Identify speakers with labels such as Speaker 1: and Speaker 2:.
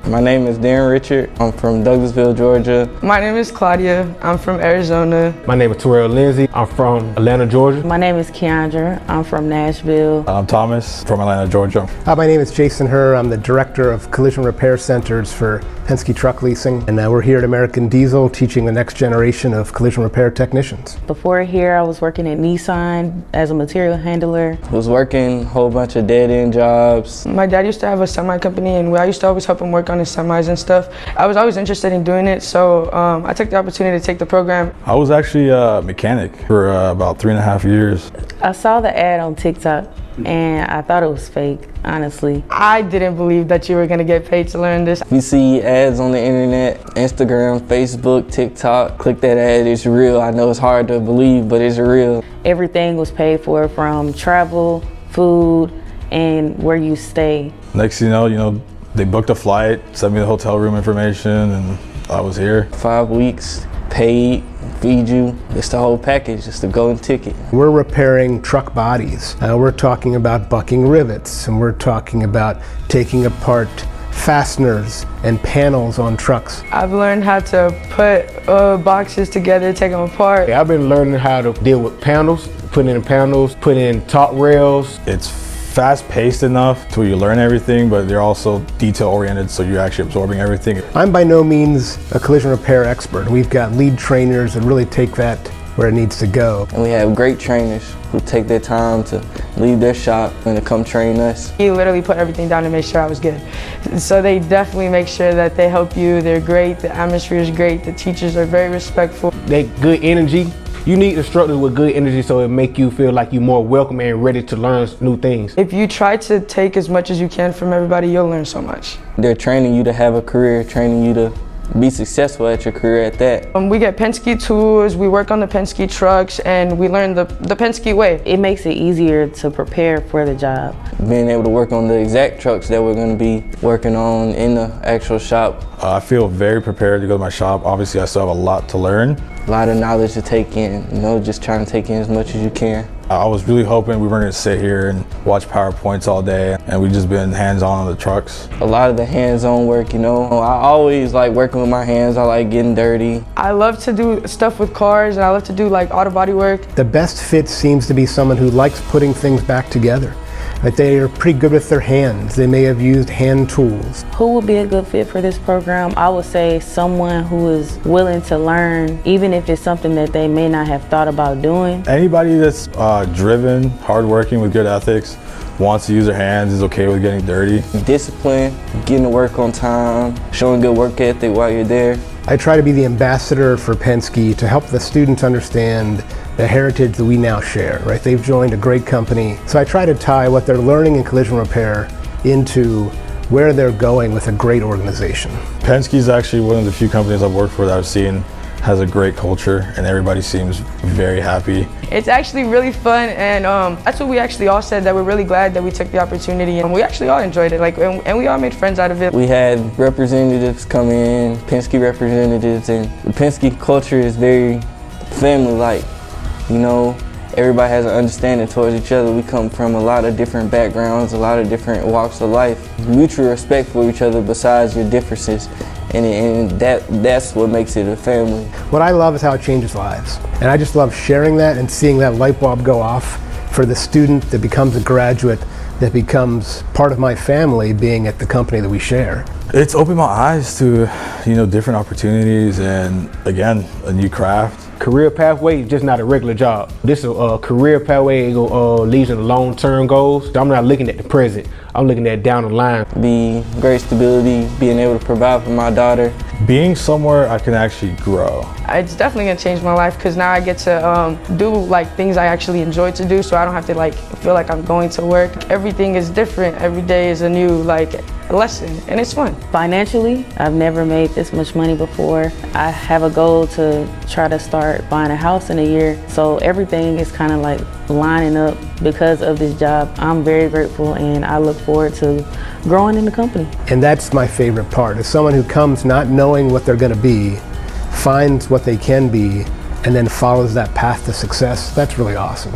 Speaker 1: My name is Darren Richard. I'm from Douglasville, Georgia.
Speaker 2: My name is Claudia. I'm from Arizona.
Speaker 3: My name is Terrell Lindsay. I'm from Atlanta, Georgia.
Speaker 4: My name is Keandra. I'm from Nashville.
Speaker 5: I'm Thomas from Atlanta, Georgia.
Speaker 6: My name is Jason Herr. I'm the Director of Collision Repair Centers for Penske Truck Leasing, and we're here at American Diesel teaching the next generation of collision repair technicians.
Speaker 4: Before here, I was working at Nissan as a material handler.
Speaker 1: I was working a whole bunch of dead-end jobs.
Speaker 2: My dad used to have a semi company, and I used to always help him work on his semis and stuff. I was always interested in doing it, so I took the opportunity to take the program.
Speaker 5: I was actually a mechanic for about 3.5 years.
Speaker 4: I saw the ad on TikTok and I thought it was fake, honestly.
Speaker 2: I didn't believe that you were going to get paid to learn this.
Speaker 1: We see ads on the internet, Instagram, Facebook, TikTok. Click that ad, it's real. I know it's hard to believe, but it's real.
Speaker 4: Everything was paid for, from travel, food, and where you stay.
Speaker 5: Next thing you know, they booked a flight, sent me the hotel room information, and I was here.
Speaker 1: 5 weeks, paid, feed you. It's the whole package, it's the golden ticket.
Speaker 6: We're repairing truck bodies. We're talking about bucking rivets, and we're talking about taking apart fasteners and panels on trucks.
Speaker 2: I've learned how to put boxes together, take them apart.
Speaker 3: I've been learning how to deal with panels, putting in panels, putting in top rails.
Speaker 5: It's fast-paced enough to where you learn everything, but they're also detail-oriented, so you're actually absorbing everything.
Speaker 6: I'm by no means a collision repair expert. We've got lead trainers that really take that where it needs to go.
Speaker 1: And we have great trainers who take their time to leave their shop and to come train us.
Speaker 2: He literally put everything down to make sure I was good. So they definitely make sure that they help you. They're great, the atmosphere is great, the teachers are very respectful.
Speaker 3: They good energy. You need instructors with good energy so it make you feel like you're more welcome and ready to learn new things.
Speaker 2: If you try to take as much as you can from everybody, you'll learn so much.
Speaker 1: They're training you to have a career, training you to be successful at your career at that.
Speaker 2: We get Penske tools, we work on the Penske trucks, and we learn the Penske way.
Speaker 4: It makes it easier to prepare for the job.
Speaker 1: Being able to work on the exact trucks that we're going to be working on in the actual shop.
Speaker 5: I feel very prepared to go to my shop. Obviously, I still have a lot to learn.
Speaker 1: A lot of knowledge to take in, just trying to take in as much as you can.
Speaker 5: I was really hoping we weren't going to sit here and watch PowerPoints all day, and we've just been hands-on the trucks.
Speaker 1: A lot of the hands-on work, I always like working with my hands. I like getting dirty.
Speaker 2: I love to do stuff with cars, and I love to do like auto body work.
Speaker 6: The best fit seems to be someone who likes putting things back together. But they are pretty good with their hands. They may have used hand tools.
Speaker 4: Who would be a good fit for this program? I would say someone who is willing to learn, even if it's something that they may not have thought about doing.
Speaker 5: Anybody that's driven, hardworking, with good ethics, wants to use their hands, is okay with getting dirty.
Speaker 1: Discipline, getting to work on time, showing good work ethic while you're there.
Speaker 6: I try to be the ambassador for Penske to help the students understand the heritage that we now share, right? They've joined a great company. So I try to tie what they're learning in collision repair into where they're going with a great organization.
Speaker 5: Penske is actually one of the few companies I've worked for that I've seen has a great culture, and everybody seems very happy.
Speaker 2: It's actually really fun, and that's what we actually all said, that we're really glad that we took the opportunity, and we actually all enjoyed it, and we all made friends out of it.
Speaker 1: We had representatives come in, Penske representatives, and the Penske culture is very family-like. Everybody has an understanding towards each other. We come from a lot of different backgrounds, a lot of different walks of life. Mutual respect for each other besides your differences. And that's what makes it a family.
Speaker 6: What I love is how it changes lives. And I just love sharing that and seeing that light bulb go off for the student that becomes a graduate, that becomes part of my family being at the company that we share.
Speaker 5: It's opened my eyes to, different opportunities and, again, a new craft.
Speaker 3: Career pathway is just not a regular job. This is a career pathway. It leads into long-term goals. So I'm not looking at the present. I'm looking at down the line.
Speaker 1: Be great stability, being able to provide for my daughter.
Speaker 5: Being somewhere I can actually grow.
Speaker 2: It's definitely gonna change my life because now I get to do things I actually enjoy to do, so I don't have to feel like I'm going to work. Everything is different. Every day is a new lesson, and it's fun.
Speaker 4: Financially, I've never made this much money before. I have a goal to try to start buying a house in a year, so everything is kind of lining up because of this job. I'm very grateful, and I look forward to growing in the company.
Speaker 6: And that's my favorite part, is someone who comes not knowing what they're going to be, finds what they can be, and then follows that path to success. That's really awesome.